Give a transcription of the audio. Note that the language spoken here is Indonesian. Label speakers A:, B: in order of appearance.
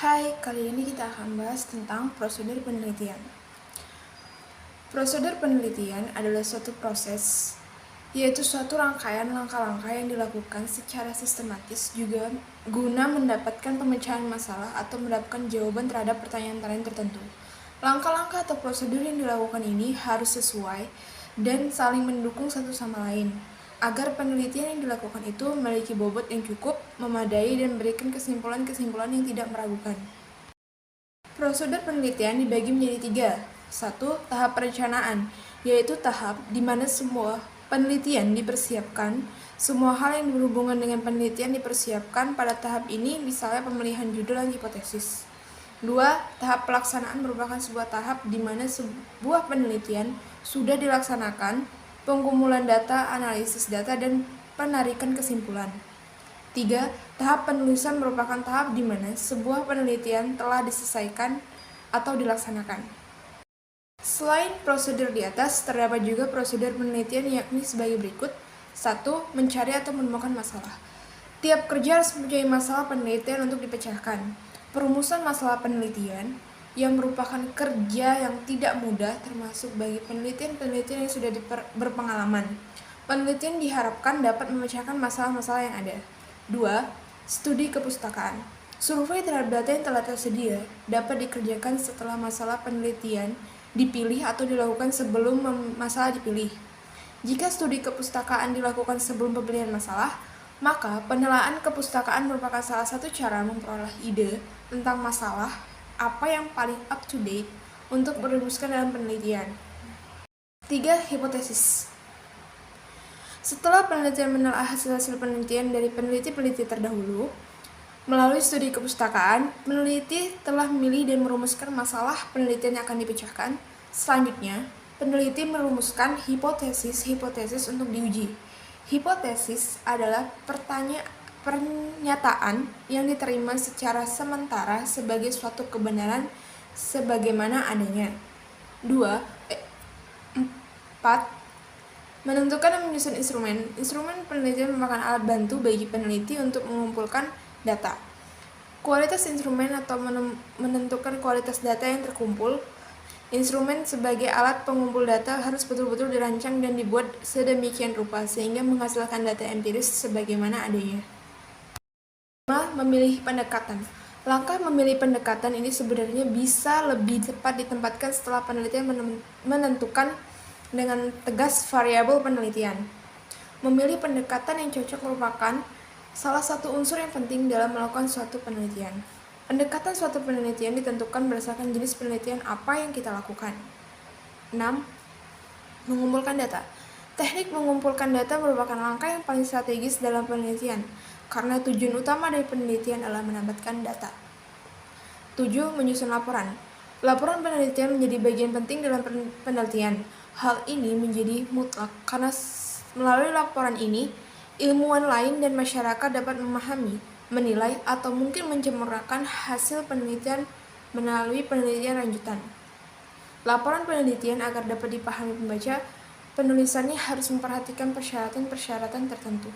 A: Hai, kali ini kita akan bahas tentang prosedur penelitian. Prosedur penelitian adalah suatu proses, yaitu suatu rangkaian langkah-langkah yang dilakukan secara sistematis juga guna mendapatkan pemecahan masalah atau mendapatkan jawaban terhadap pertanyaan-pertanyaan tertentu. Langkah-langkah atau prosedur yang dilakukan ini harus sesuai dan saling mendukung satu sama lain, agar penelitian yang dilakukan itu memiliki bobot yang cukup, memadai, dan memberikan kesimpulan-kesimpulan yang tidak meragukan. Prosedur penelitian dibagi menjadi 3. 1. Tahap perencanaan, yaitu tahap di mana semua penelitian dipersiapkan. Semua hal yang berhubungan dengan penelitian dipersiapkan pada tahap ini, misalnya pemilihan judul dan hipotesis. 2. Tahap pelaksanaan merupakan sebuah tahap di mana sebuah penelitian sudah dilaksanakan, pengumpulan data, analisis data, dan penarikan kesimpulan. 3. Tahap penulisan merupakan tahap di mana sebuah penelitian telah diselesaikan atau dilaksanakan. Selain prosedur di atas, terdapat juga prosedur penelitian yakni sebagai berikut. 1. Mencari atau menemukan masalah. Tiap kerja harus mempunyai masalah penelitian untuk dipecahkan. Perumusan masalah penelitian yang merupakan kerja yang tidak mudah termasuk bagi penelitian-penelitian yang sudah berpengalaman. Penelitian diharapkan dapat memecahkan masalah-masalah yang ada. 2. Studi kepustakaan. Survei terhadap data yang telah tersedia dapat dikerjakan setelah masalah penelitian dipilih atau dilakukan sebelum masalah dipilih. Jika studi kepustakaan dilakukan sebelum pemilihan masalah, maka penelaahan kepustakaan merupakan salah satu cara memperoleh ide tentang masalah apa yang paling up to date untuk dirumuskan dalam penelitian. 3. Hipotesis. Setelah penelitian menelaah hasil-hasil penelitian dari peneliti-peneliti terdahulu, melalui studi kepustakaan, peneliti telah memilih dan merumuskan masalah penelitian yang akan dipecahkan. Selanjutnya, peneliti merumuskan hipotesis untuk diuji. Hipotesis adalah pernyataan yang diterima secara sementara sebagai suatu kebenaran sebagaimana adanya. 4. Menentukan dan menyusun instrumen. Instrumen penelitian merupakan alat bantu bagi peneliti untuk mengumpulkan data. Kualitas instrumen atau menentukan kualitas data yang terkumpul. Instrumen sebagai alat pengumpul data harus betul-betul dirancang dan dibuat sedemikian rupa sehingga menghasilkan data empiris sebagaimana adanya. 5. Memilih pendekatan. Langkah memilih pendekatan ini sebenarnya bisa lebih tepat ditempatkan setelah penelitian menentukan dengan tegas variabel penelitian. Memilih pendekatan yang cocok merupakan salah satu unsur yang penting dalam melakukan suatu penelitian. Pendekatan suatu penelitian ditentukan berdasarkan jenis penelitian apa yang kita lakukan. 6. Mengumpulkan data. Teknik mengumpulkan data merupakan langkah yang paling strategis dalam penelitian, karena tujuan utama dari penelitian adalah mendapatkan data. 7. Menyusun laporan. Laporan penelitian menjadi bagian penting dalam penelitian. Hal ini menjadi mutlak karena melalui laporan ini, ilmuwan lain dan masyarakat dapat memahami, menilai, atau mungkin mencemoohkan hasil penelitian melalui penelitian lanjutan. Laporan penelitian agar dapat dipahami pembaca, penulisannya harus memperhatikan persyaratan-persyaratan tertentu.